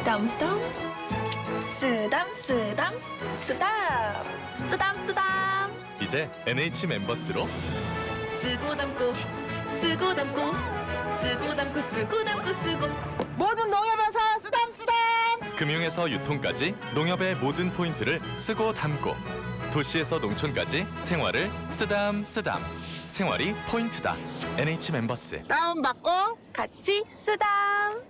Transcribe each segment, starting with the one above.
쓰담쓰담 쓰담쓰담 쓰담 쓰담쓰담 이제 NH 멤버스로 쓰고 담고 쓰고 담고 쓰고 담고 쓰고 담고 쓰고 모든 농협에서 쓰담쓰담. 금융에서 유통까지 농협의 모든 포인트를 쓰고 담고 도시에서 농촌까지 생활을 쓰담쓰담 생활이 포인트다. NH 멤버스. 다운받고 같이 쓰담.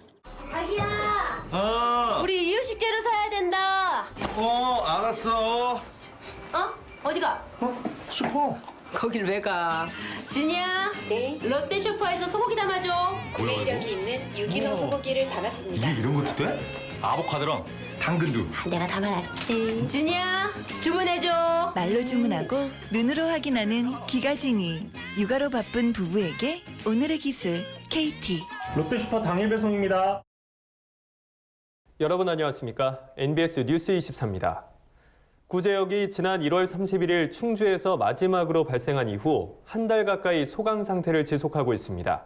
자기야, 우리 이유식 재료 사야 된다. 알았어. 어디가? 슈퍼. 거길 왜 가? 진이야. 네. 롯데 슈퍼에서 소고기 담아줘. 구매력이 있는 유기농 소고기를 담았습니다. 이게 이런 것도 돼? 아보카도랑 당근도. 내가 담아놨지. 진이야, 주문해줘. 말로 주문하고 눈으로 확인하는 기가진이. 육아로 바쁜 부부에게 오늘의 기술 KT. 롯데슈퍼 당일 배송입니다. 여러분 안녕하십니까? NBS 뉴스 24입니다. 구제역이 지난 1월 31일 충주에서 마지막으로 발생한 이후 한 달 가까이 소강 상태를 지속하고 있습니다.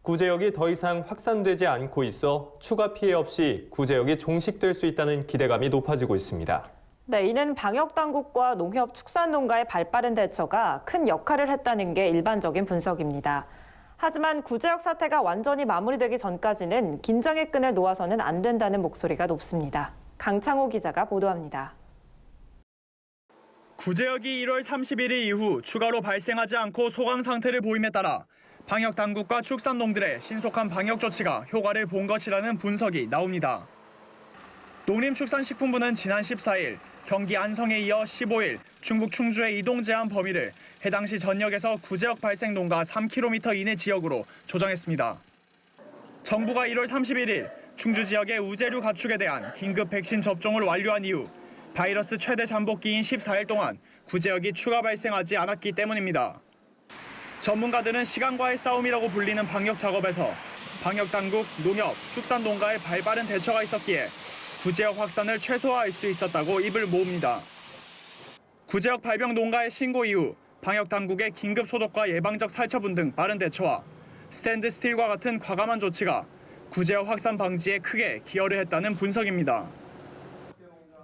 구제역이 더 이상 확산되지 않고 있어 추가 피해 없이 구제역이 종식될 수 있다는 기대감이 높아지고 있습니다. 네, 이는 방역당국과 농협 축산농가의 발빠른 대처가 큰 역할을 했다는 게 일반적인 분석입니다. 하지만 구제역 사태가 완전히 마무리되기 전까지는 긴장의 끈을 놓아서는 안 된다는 목소리가 높습니다. 강창호 기자가 보도합니다. 구제역이 1월 31일 이후 추가로 발생하지 않고 소강 상태를 보임에 따라 방역당국과 축산농들의 신속한 방역 조치가 효과를 본 것이라는 분석이 나옵니다. 농림축산식품부는 지난 14일 경기 안성에 이어 15일 충북 충주의 이동 제한 범위를 해당시 전역에서 구제역 발생 농가 3km 이내 지역으로 조정했습니다. 정부가 1월 31일 충주 지역의 우제류 가축에 대한 긴급 백신 접종을 완료한 이후 바이러스 최대 잠복기인 14일 동안 구제역이 추가 발생하지 않았기 때문입니다. 전문가들은 시간과의 싸움이라고 불리는 방역 작업에서 방역당국, 농협, 축산농가의 발빠른 대처가 있었기에 구제역 확산을 최소화할 수 있었다고 입을 모읍니다. 구제역 발병 농가의 신고 이후 방역당국의 긴급 소독과 예방적 살처분 등 빠른 대처와 스탠드 스틸과 같은 과감한 조치가 구제역 확산 방지에 크게 기여를 했다는 분석입니다.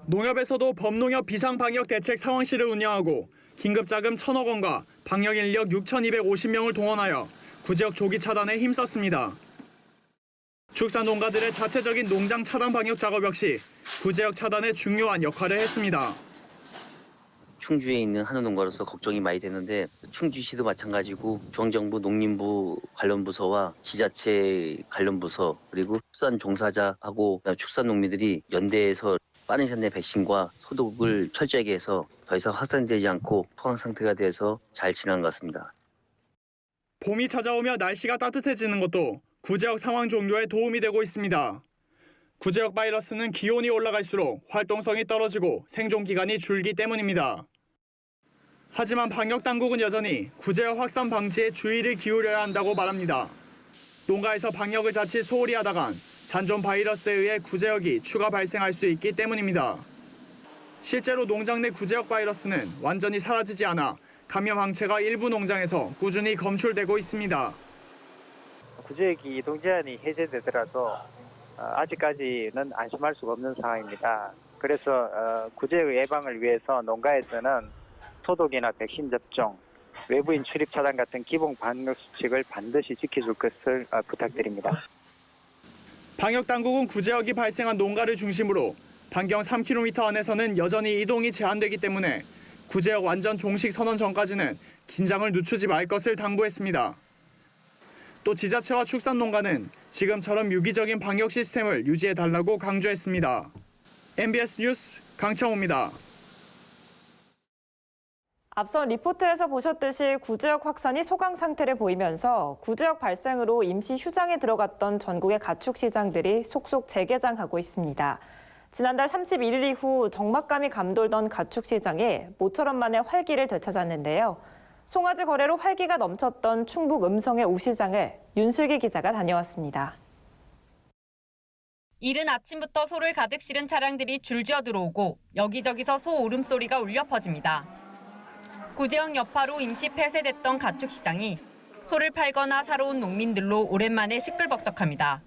농협에서도 범농협 비상방역대책 상황실을 운영하고 긴급자금 1,000억 원과 방역인력 6,250명을 동원하여 구제역 조기 차단에 힘썼습니다. 축산농가들의 자체적인 농장 차단 방역 작업 역시 구제역 차단에 중요한 역할을 했습니다. 충주에 있는 한우 농가로서 걱정이 많이 되는데 충주시도 마찬가지고 중앙정부 농림부 관련 부서와 지자체 관련 부서 그리고 축산 종사자하고 축산 농민들이 연대해서 빠른 시간 내 백신과 소독을 철저하게 해서 더 이상 확산되지 않고 포항 상태가 돼서 잘 지난 것 같습니다. 봄이 찾아오며 날씨가 따뜻해지는 것도 구제역 상황 종료에 도움이 되고 있습니다. 구제역 바이러스는 기온이 올라갈수록 활동성이 떨어지고 생존 기간이 줄기 때문입니다. 하지만 방역당국은 여전히 구제역 확산 방지에 주의를 기울여야 한다고 말합니다. 농가에서 방역을 자칫 소홀히 하다간 잔존 바이러스에 의해 구제역이 추가 발생할 수 있기 때문입니다. 실제로 농장 내 구제역 바이러스는 완전히 사라지지 않아 감염 항체가 일부 농장에서 꾸준히 검출되고 있습니다. 구제역이 이동 제한이 해제되더라도 아직까지는 안심할 수가 없는 상황입니다. 그래서 구제역 예방을 위해서 농가에서는 소독이나 백신 접종, 외부인 출입 차단 같은 기본 방역 수칙을 반드시 지켜줄 것을 부탁드립니다. 방역당국은 구제역이 발생한 농가를 중심으로 반경 3km 안에서는 여전히 이동이 제한되기 때문에 구제역 완전 종식 선언 전까지는 긴장을 늦추지 말 것을 당부했습니다. 또 지자체와 축산농가는 지금처럼 유기적인 방역 시스템을 유지해달라고 강조했습니다. MBS 뉴스 강창호입니다. 앞서 리포트에서 보셨듯이 구제역 확산이 소강 상태를 보이면서 구제역 발생으로 임시 휴장에 들어갔던 전국의 가축 시장들이 속속 재개장하고 있습니다. 지난달 31일 이후 적막감이 감돌던 가축 시장에 모처럼 만에 활기를 되찾았는데요. 송아지 거래로 활기가 넘쳤던 충북 음성의 우시장을 윤슬기 기자가 다녀왔습니다. 이른 아침부터 소를 가득 실은 차량들이 줄지어 들어오고 여기저기서 소 울음소리가 울려 퍼집니다. 구제역 여파로 임시 폐쇄됐던 가축시장이 소를 팔거나 사러 온 농민들로 오랜만에 시끌벅적합니다.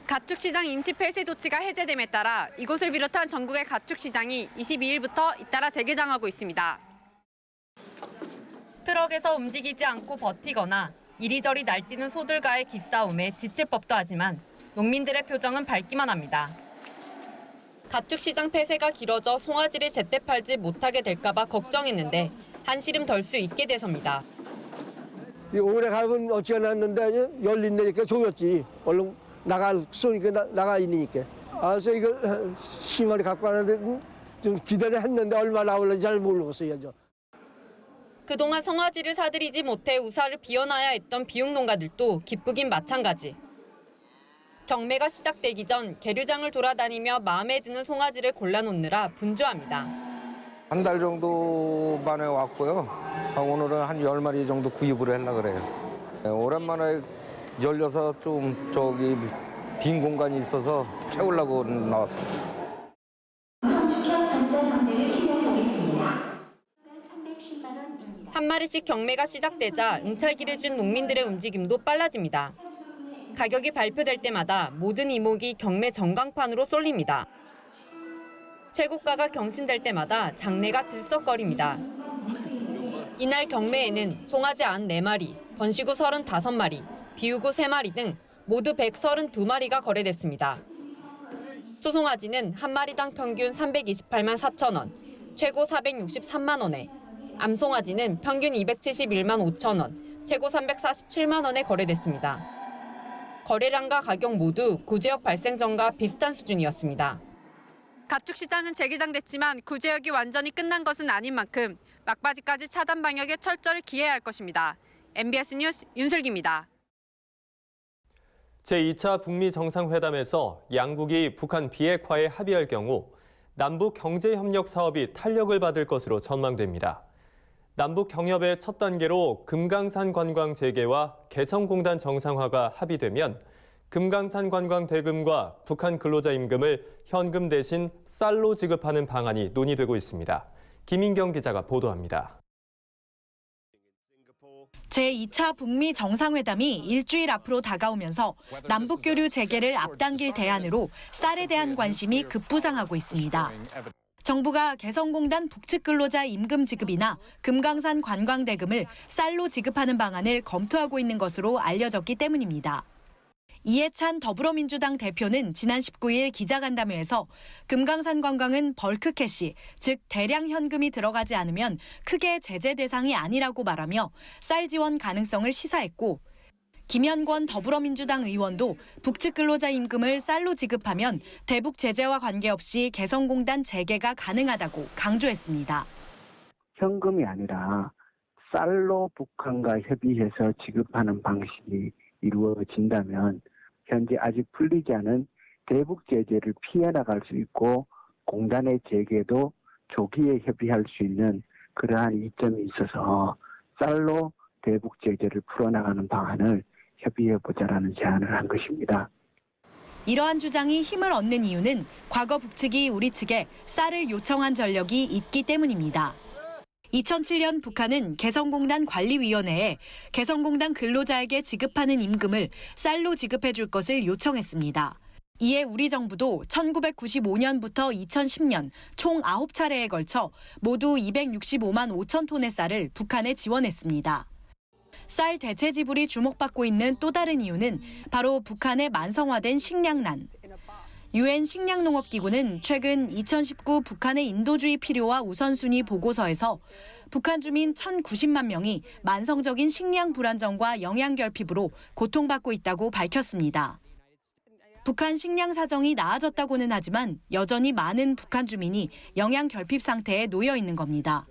가축시장 임시 폐쇄 조치가 해제됨에 따라 이곳을 비롯한 전국의 가축시장이 22일부터 잇따라 재개장하고 있습니다. 트럭에서 움직이지 않고 버티거나 이리저리 날뛰는 소들과의 기싸움에 지칠 법도 하지만 농민들의 표정은 밝기만 합니다. 가축시장 폐쇄가 길어져 송아지를 제때 팔지 못하게 될까 봐 걱정했는데 한시름 덜 수 있게 돼서입니다. 오래 가면 어찌가 났는데 열린다니까 조였지. 얼른 나갈 쏘니까 나가 있으니까. 그래서 이걸 10마리 갖고 왔는데 좀 기다려 했는데 얼마 나올는지 잘 모르겠어요. 그동안 송아지를 사들이지 못해 우사를 비워놔야 했던 비육 농가들도 기쁘긴 마찬가지. 경매가 시작되기 전 계류장을 돌아다니며 마음에 드는 송아지를 골라놓느라 분주합니다. 한 달 정도 만에 왔고요. 오늘은 한 10마리 정도 구입을 하려고 그래요. 오랜만에 열려서 좀 빈 공간이 있어서 채우려고 나왔습니다. 한 마리씩 경매가 시작되자 응찰기를 준 농민들의 움직임도 빨라집니다. 가격이 발표될 때마다 모든 이목이 경매 전광판으로 쏠립니다. 최고가가 경신될 때마다 장내가 들썩거립니다. 이날 경매에는 송아지 안 4마리, 번시구 35마리, 비우구 3마리 등 모두 132마리가 거래됐습니다. 수송아지는 한 마리당 평균 328만 4천 원, 최고 463만 원에, 암송아지는 평균 271만 5천 원, 최고 347만 원에 거래됐습니다. 거래량과 가격 모두 구제역 발생 전과 비슷한 수준이었습니다. 가축시장은 재개장됐지만 구제역이 완전히 끝난 것은 아닌 만큼 막바지까지 차단 방역에 철저히 기해야 할 것입니다. MBS 뉴스 윤슬기입니다. 제2차 북미 정상회담에서 양국이 북한 비핵화에 합의할 경우 남북 경제협력 사업이 탄력을 받을 것으로 전망됩니다. 남북 경협의 첫 단계로 금강산 관광 재개와 개성공단 정상화가 합의되면 금강산 관광 대금과 북한 근로자 임금을 현금 대신 쌀로 지급하는 방안이 논의되고 있습니다. 김인경 기자가 보도합니다. 제2차 북미 정상회담이 일주일 앞으로 다가오면서 남북교류 재개를 앞당길 대안으로 쌀에 대한 관심이 급부상하고 있습니다. 정부가 개성공단 북측 근로자 임금 지급이나 금강산 관광대금을 쌀로 지급하는 방안을 검토하고 있는 것으로 알려졌기 때문입니다. 이해찬 더불어민주당 대표는 지난 19일 기자간담회에서 금강산 관광은 벌크 캐시, 즉 대량 현금이 들어가지 않으면 크게 제재 대상이 아니라고 말하며 쌀 지원 가능성을 시사했고, 김현권 더불어민주당 의원도 북측 근로자 임금을 쌀로 지급하면 대북 제재와 관계없이 개성공단 재개가 가능하다고 강조했습니다. 현금이 아니라 쌀로 북한과 협의해서 지급하는 방식이 이루어진다면 현재 아직 풀리지 않은 대북 제재를 피해 나갈 수 있고 공단의 재개도 조기에 협의할 수 있는 그러한 이점이 있어서 쌀로 대북 제재를 풀어나가는 방안을 협의해보자라는 제안을 한 것입니다. 이러한 주장이 힘을 얻는 이유는 과거 북측이 우리 측에 쌀을 요청한 전력이 있기 때문입니다. 2007년 북한은 개성공단 관리위원회에 개성공단 근로자에게 지급하는 임금을 쌀로 지급해 줄 것을 요청했습니다. 이에 우리 정부도 1995년부터 2010년 총 9차례에 걸쳐 모두 265만 5천 톤의 쌀을 북한에 지원했습니다. 쌀 대체 지불이 주목받고 있는 또 다른 이유는 바로 북한의 만성화된 식량난. 유엔 식량농업기구는 최근 2019 북한의 인도주의 필요와 우선순위 보고서에서 북한 주민 1,090만 명이 만성적인 식량 불안정과 영양 결핍으로 고통받고 있다고 밝혔습니다. 북한 식량 사정이 나아졌다고는 하지만 여전히 많은 북한 주민이 영양 결핍 상태에 놓여 있는 겁니다.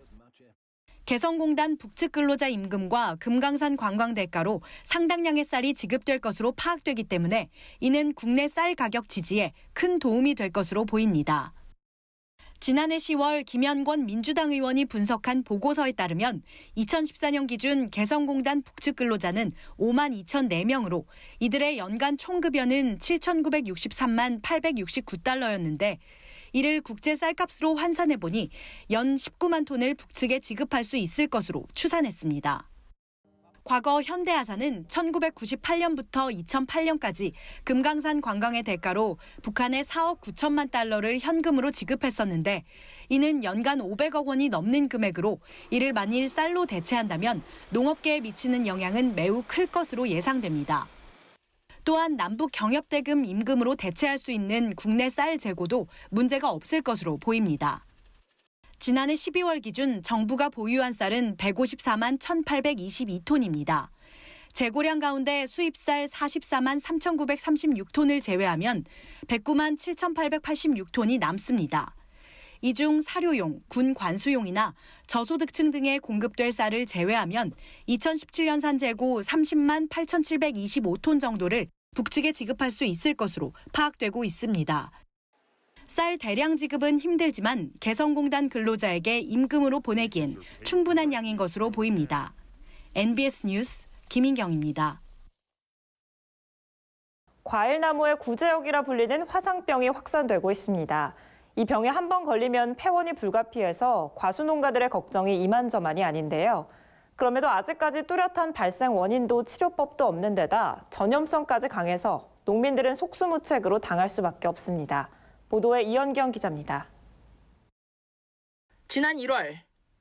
개성공단 북측 근로자 임금과 금강산 관광 대가로 상당량의 쌀이 지급될 것으로 파악되기 때문에 이는 국내 쌀 가격 지지에 큰 도움이 될 것으로 보입니다. 지난해 10월 김현권 민주당 의원이 분석한 보고서에 따르면 2014년 기준 개성공단 북측 근로자는 5만 2,004명으로 이들의 연간 총급여는 7,963만 869달러였는데 이를 국제 쌀값으로 환산해보니 연 19만 톤을 북측에 지급할 수 있을 것으로 추산했습니다. 과거 현대아산은 1998년부터 2008년까지 금강산 관광의 대가로 북한에 4억 9천만 달러를 현금으로 지급했었는데 이는 연간 500억 원이 넘는 금액으로 이를 만일 쌀로 대체한다면 농업계에 미치는 영향은 매우 클 것으로 예상됩니다. 또한 남북 경협대금 임금으로 대체할 수 있는 국내 쌀 재고도 문제가 없을 것으로 보입니다. 지난해 12월 기준 정부가 보유한 쌀은 154만 1,822톤입니다. 재고량 가운데 수입쌀 44만 3,936톤을 제외하면 109만 7,886톤이 남습니다. 이 중 사료용, 군 관수용이나 저소득층 등에 공급될 쌀을 제외하면 2017년산 재고 30만 8,725톤 정도를 북측에 지급할 수 있을 것으로 파악되고 있습니다. 쌀 대량 지급은 힘들지만 개성공단 근로자에게 임금으로 보내기엔 충분한 양인 것으로 보입니다. NBS 뉴스 김인경입니다. 과일나무의 구제역이라 불리는 화상병이 확산되고 있습니다. 이 병에 한 번 걸리면 폐원이 불가피해서 과수농가들의 걱정이 이만저만이 아닌데요. 그럼에도 아직까지 뚜렷한 발생 원인도 치료법도 없는 데다 전염성까지 강해서 농민들은 속수무책으로 당할 수밖에 없습니다. 보도에 이현경 기자입니다. 지난 1월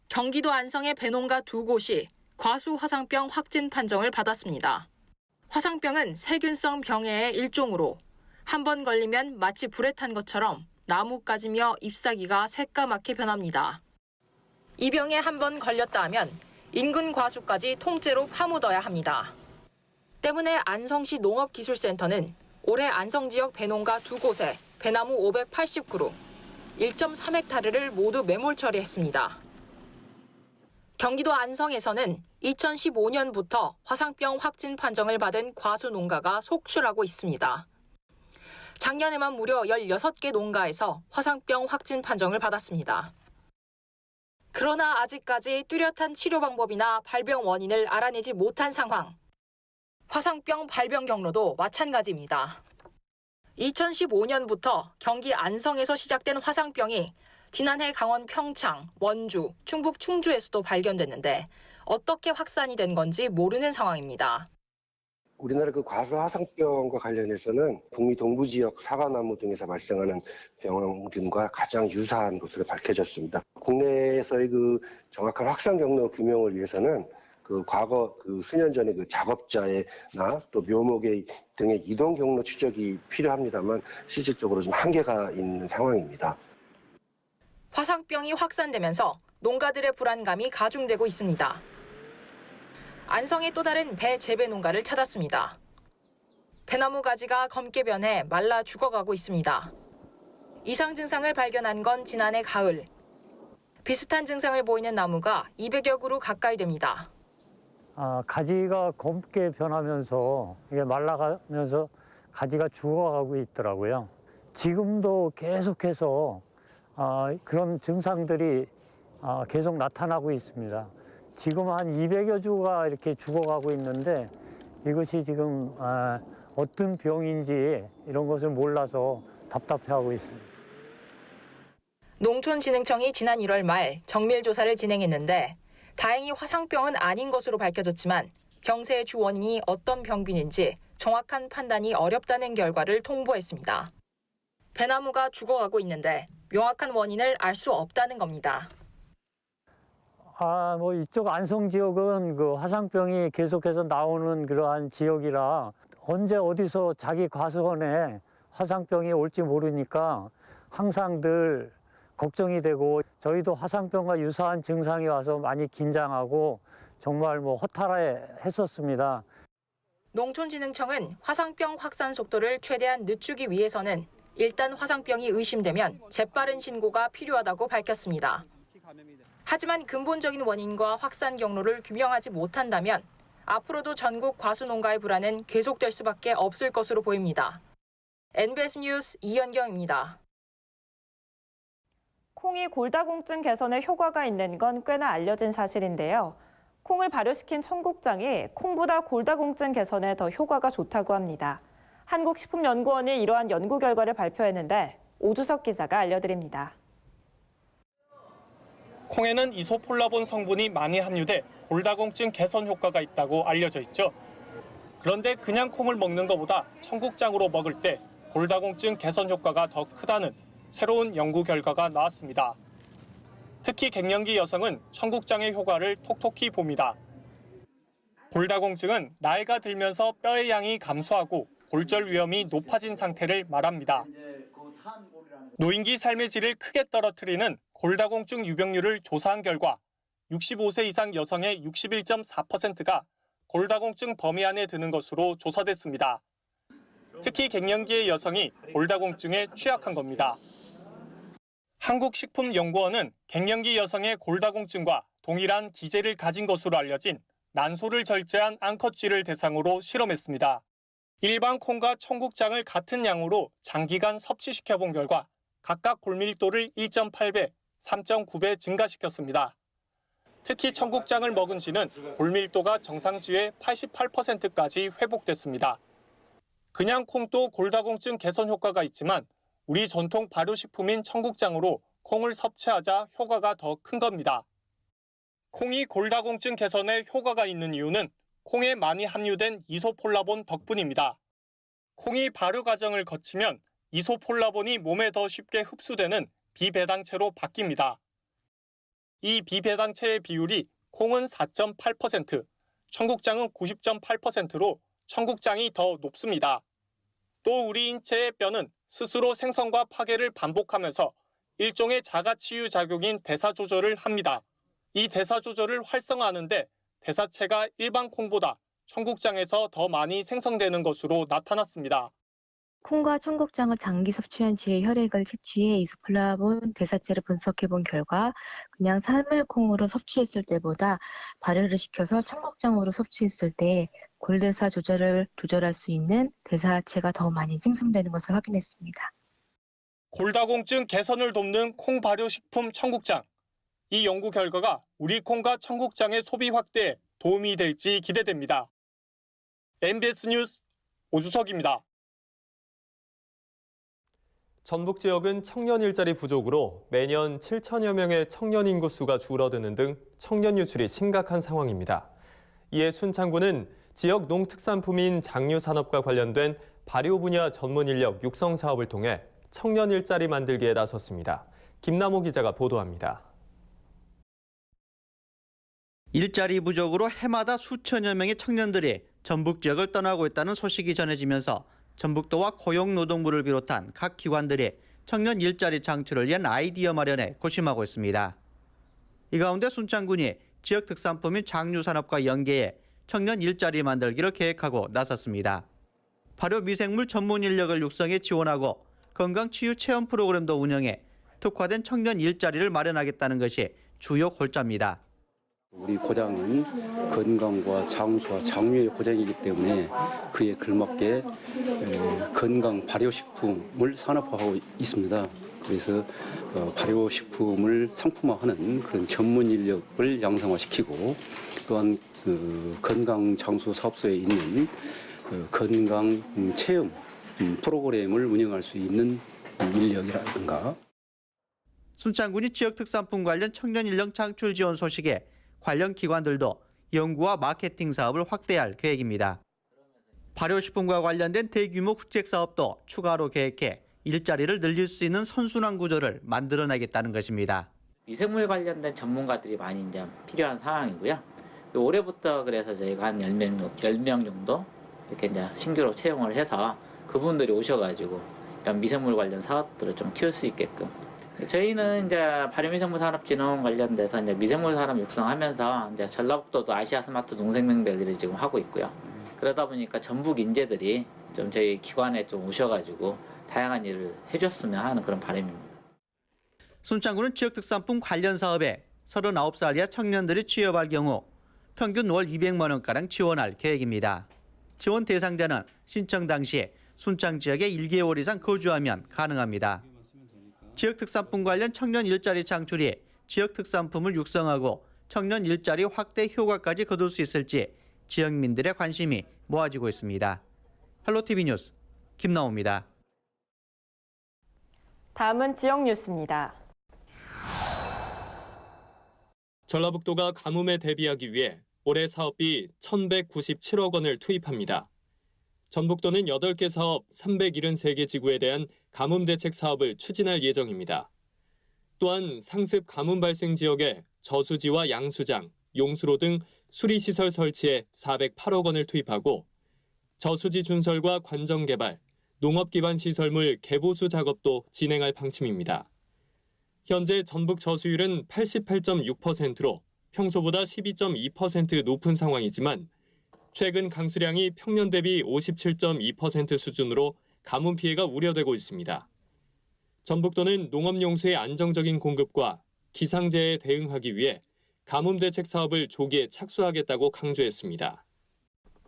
경기도 안성의 배농가 2곳이 과수 화상병 확진 판정을 받았습니다. 화상병은 세균성 병해의 일종으로 한 번 걸리면 마치 불에 탄 것처럼 나무까지며 잎사귀가 새까맣게 변합니다. 이 병에 한 번 걸렸다 하면 인근 과수까지 통째로 파묻어야 합니다. 때문에 안성시 농업기술센터는 올해 안성 지역 배농가 2곳에 배나무 580그루, 1.3헥타르를 모두 매몰 처리했습니다. 경기도 안성에서는 2015년부터 화상병 확진 판정을 받은 과수 농가가 속출하고 있습니다. 작년에만 무려 16개 농가에서 화상병 확진 판정을 받았습니다. 그러나 아직까지 뚜렷한 치료 방법이나 발병 원인을 알아내지 못한 상황. 화상병 발병 경로도 마찬가지입니다. 2015년부터 경기 안성에서 시작된 화상병이 지난해 강원 평창, 원주, 충북 충주에서도 발견됐는데 어떻게 확산이 된 건지 모르는 상황입니다. 우리나라 그 과수 화상병과 관련해서는 북미 동부 지역 사과나무 등에서 발생하는 병균과 가장 유사한 것으로 밝혀졌습니다. 국내에서의 그 정확한 확산 경로 규명을 위해서는 그 과거 그 수년 전에 그 작업자나 또 묘목의 등의 이동 경로 추적이 필요합니다만 실질적으로 좀 한계가 있는 상황입니다. 화상병이 확산되면서 농가들의 불안감이 가중되고 있습니다. 안성의 또 다른 배 재배 농가를 찾았습니다. 배나무 가지가 검게 변해 말라 죽어가고 있습니다. 이상 증상을 발견한 건 지난해 가을. 비슷한 증상을 보이는 나무가 200여 그루 가까이 됩니다. 가지가 검게 변하면서 이게 말라가면서 가지가 죽어가고 있더라고요. 지금도 계속해서 그런 증상들이 계속 나타나고 있습니다. 지금 한 200여 주가 이렇게 죽어가고 있는데 이것이 지금 어떤 병인지 이런 것을 몰라서 답답해하고 있습니다. 농촌진흥청이 지난 1월 말 정밀 조사를 진행했는데 다행히 화상병은 아닌 것으로 밝혀졌지만 병세의 주 원인이 어떤 병균인지 정확한 판단이 어렵다는 결과를 통보했습니다. 배나무가 죽어가고 있는데 명확한 원인을 알 수 없다는 겁니다. 이쪽 안성 지역은 그 화상병이 계속해서 나오는 그러한 지역이라 언제 어디서 자기 과수원에 화상병이 올지 모르니까 항상 늘 걱정이 되고 저희도 화상병과 유사한 증상이 와서 많이 긴장하고 정말 허탈해했었습니다. 농촌진흥청은 화상병 확산 속도를 최대한 늦추기 위해서는 일단 화상병이 의심되면 재빠른 신고가 필요하다고 밝혔습니다. 하지만 근본적인 원인과 확산 경로를 규명하지 못한다면 앞으로도 전국 과수농가의 불안은 계속될 수밖에 없을 것으로 보입니다. NBS 뉴스 이현경입니다. 콩이 골다공증 개선에 효과가 있는 건 꽤나 알려진 사실인데요. 콩을 발효시킨 청국장이 콩보다 골다공증 개선에 더 효과가 좋다고 합니다. 한국식품연구원이 이러한 연구 결과를 발표했는데 오주석 기자가 알려드립니다. 콩에는 이소폴라본 성분이 많이 함유돼 골다공증 개선 효과가 있다고 알려져 있죠. 그런데 그냥 콩을 먹는 것보다 청국장으로 먹을 때 골다공증 개선 효과가 더 크다는 새로운 연구 결과가 나왔습니다. 특히 갱년기 여성은 청국장의 효과를 톡톡히 봅니다. 골다공증은 나이가 들면서 뼈의 양이 감소하고 골절 위험이 높아진 상태를 말합니다. 노인기 삶의 질을 크게 떨어뜨리는 골다공증 유병률을 조사한 결과 65세 이상 여성의 61.4%가 골다공증 범위 안에 드는 것으로 조사됐습니다. 특히 갱년기의 여성이 골다공증에 취약한 겁니다. 한국식품연구원은 갱년기 여성의 골다공증과 동일한 기제를 가진 것으로 알려진 난소를 절제한 앙컷쥐를 대상으로 실험했습니다. 일반 콩과 청국장을 같은 양으로 장기간 섭취시켜본 결과 각각 골밀도를 1.8배, 3.9배 증가시켰습니다. 특히 청국장을 먹은 쥐는 골밀도가 정상쥐의 88%까지 회복됐습니다. 그냥 콩도 골다공증 개선 효과가 있지만 우리 전통 발효식품인 청국장으로 콩을 섭취하자 효과가 더 큰 겁니다. 콩이 골다공증 개선에 효과가 있는 이유는 콩에 많이 함유된 이소폴라본 덕분입니다. 콩이 발효 과정을 거치면 이소폴라본이 몸에 더 쉽게 흡수되는 비배당체로 바뀝니다. 이 비배당체의 비율이 콩은 4.8%, 청국장은 90.8%로 청국장이 더 높습니다. 또 우리 인체의 뼈는 스스로 생성과 파괴를 반복하면서 일종의 자가치유 작용인 대사 조절을 합니다. 이 대사 조절을 활성화하는데 대사체가 일반 콩보다 청국장에서 더 많이 생성되는 것으로 나타났습니다. 콩과 청국장을 장기 섭취한 쥐의 혈액을 채취해 이소폴라본 대사체를 분석해 본 결과 그냥 삶을 콩으로 섭취했을 때보다 발효를 시켜서 청국장으로 섭취했을 때 골대사 조절을 조절할 수 있는 대사체가 더 많이 생성되는 것을 확인했습니다. 골다공증 개선을 돕는 콩 발효식품 청국장. 이 연구 결과가 우리 콩과 청국장의 소비 확대에 도움이 될지 기대됩니다. MBS 뉴스 오주석입니다. 전북 지역은 청년 일자리 부족으로 매년 7천여 명의 청년 인구 수가 줄어드는 등 청년 유출이 심각한 상황입니다. 이에 순창구는 지역 농특산품인 장류산업과 관련된 발효 분야 전문 인력 육성 사업을 통해 청년 일자리 만들기에 나섰습니다. 김남호 기자가 보도합니다. 일자리 부족으로 해마다 수천여 명의 청년들이 전북 지역을 떠나고 있다는 소식이 전해지면서 전북도와 고용노동부를 비롯한 각 기관들이 청년 일자리 창출을 위한 아이디어 마련에 고심하고 있습니다. 이 가운데 순창군이 지역 특산품인 장류산업과 연계해 청년 일자리 만들기를 계획하고 나섰습니다. 발효 미생물 전문 인력을 육성해 지원하고 건강치유 체험 프로그램도 운영해 특화된 청년 일자리를 마련하겠다는 것이 주요 골자입니다. 우리 고장은 건강과 장수와 장류의 고장이기 때문에 그에 걸맞게 건강 발효식품을 산업화하고 있습니다. 그래서 발효식품을 상품화하는 그런 전문 인력을 양성화시키고 또한 건강 장수 사업소에 있는 건강 체험 프로그램을 운영할 수 있는 인력이라든가. 순창군이 지역 특산품 관련 청년 인력 창출 지원 소식에 관련 기관들도 연구와 마케팅 사업을 확대할 계획입니다. 발효식품과 관련된 대규모 국책 사업도 추가로 계획해 일자리를 늘릴 수 있는 선순환 구조를 만들어내겠다는 것입니다. 미생물 관련된 전문가들이 많이 이제 필요한 상황이고요. 올해부터 그래서 저희가 한 10명 정도 이렇게 이제 신규로 채용을 해서 그분들이 오셔가지고 이런 미생물 관련 사업들을 좀 키울 수 있게끔. 저희는 이제 발효미생물 산업진흥원 관련돼서 이제 미생물 산업 육성하면서 이제 전라북도도 아시아 스마트 농생명대회를 지금 하고 있고요. 그러다 보니까 전북 인재들이 좀 저희 기관에 좀 오셔가지고 다양한 일을 해줬으면 하는 그런 바람입니다. 순창군은 지역 특산품 관련 사업에 39살 이하 청년들이 취업할 경우 평균 월 200만 원가량 지원할 계획입니다. 지원 대상자는 신청 당시 순창 지역에 1개월 이상 거주하면 가능합니다. 지역 특산품 관련 청년 일자리 창출이 지역 특산품을 육성하고 청년 일자리 확대 효과까지 거둘 수 있을지 지역민들의 관심이 모아지고 있습니다. 헬로티비 뉴스 김나호입니다. 다음은 지역 뉴스입니다. 전라북도가 가뭄에 대비하기 위해 올해 사업비 1,197억 원을 투입합니다. 전북도는 8개 사업 373개 지구에 대한 가뭄 대책 사업을 추진할 예정입니다. 또한 상습 가뭄 발생 지역에 저수지와 양수장, 용수로 등 수리시설 설치에 408억 원을 투입하고 저수지 준설과 관정 개발, 농업 기반 시설물 개보수 작업도 진행할 방침입니다. 현재 전북 저수율은 88.6%로 평소보다 12.2% 높은 상황이지만 최근 강수량이 평년 대비 57.2% 수준으로 가뭄 피해가 우려되고 있습니다. 전북도는 농업용수의 안정적인 공급과 기상재해에 대응하기 위해 가뭄 대책 사업을 조기에 착수하겠다고 강조했습니다.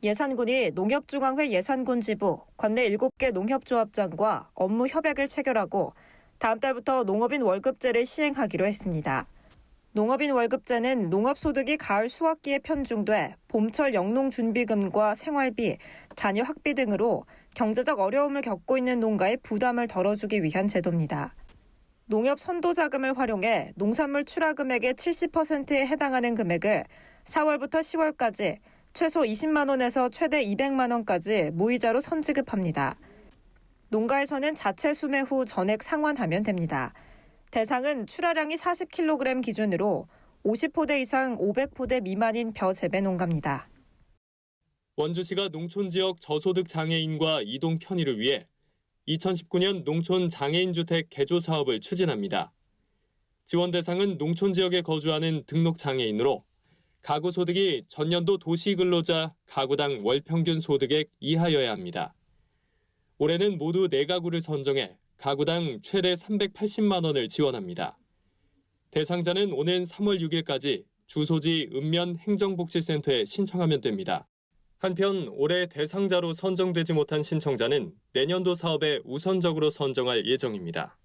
예산군이 농협중앙회 예산군 지부, 관내 7개 농협조합장과 업무 협약을 체결하고 다음 달부터 농업인 월급제를 시행하기로 했습니다. 농업인 월급제는 농업소득이 가을 수확기에 편중돼 봄철 영농준비금과 생활비, 자녀 학비 등으로 경제적 어려움을 겪고 있는 농가의 부담을 덜어주기 위한 제도입니다. 농협 선도자금을 활용해 농산물 출하금액의 70%에 해당하는 금액을 4월부터 10월까지 최소 20만 원에서 최대 200만 원까지 무이자로 선지급합니다. 농가에서는 자체 수매 후 전액 상환하면 됩니다. 대상은 출하량이 40kg 기준으로 50포대 이상 500포대 미만인 벼 재배 농가입니다. 원주시가 농촌 지역 저소득 장애인과 이동 편의를 위해 2019년 농촌 장애인 주택 개조 사업을 추진합니다. 지원 대상은 농촌 지역에 거주하는 등록 장애인으로 가구 소득이 전년도 도시 근로자 가구당 월 평균 소득액 이하여야 합니다. 올해는 모두 4가구를 선정해 가구당 최대 380만 원을 지원합니다. 대상자는 오는 3월 6일까지 주소지 읍면 행정복지센터에 신청하면 됩니다. 한편 올해 대상자로 선정되지 못한 신청자는 내년도 사업에 우선적으로 선정할 예정입니다.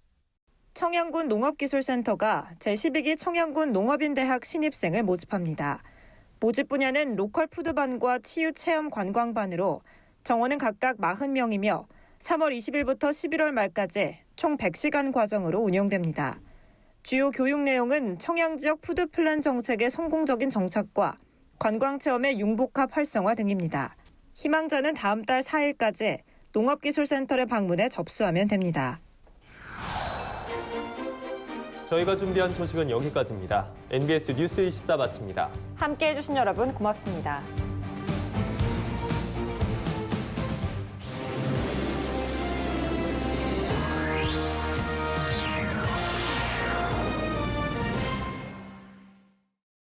청양군 농업기술센터가 제12기 청양군 농업인대학 신입생을 모집합니다. 모집 분야는 로컬 푸드반과 치유체험 관광반으로 정원은 각각 40명이며 3월 20일부터 11월 말까지 총 100시간 과정으로 운영됩니다. 주요 교육 내용은 청양 지역 푸드플랜 정책의 성공적인 정착과 관광체험의 융복합 활성화 등입니다. 희망자는 다음 달 4일까지 농업기술센터를 방문해 접수하면 됩니다. 저희가 준비한 소식은 여기까지입니다. NBS 뉴스 24 마칩니다. 함께해 주신 여러분 고맙습니다.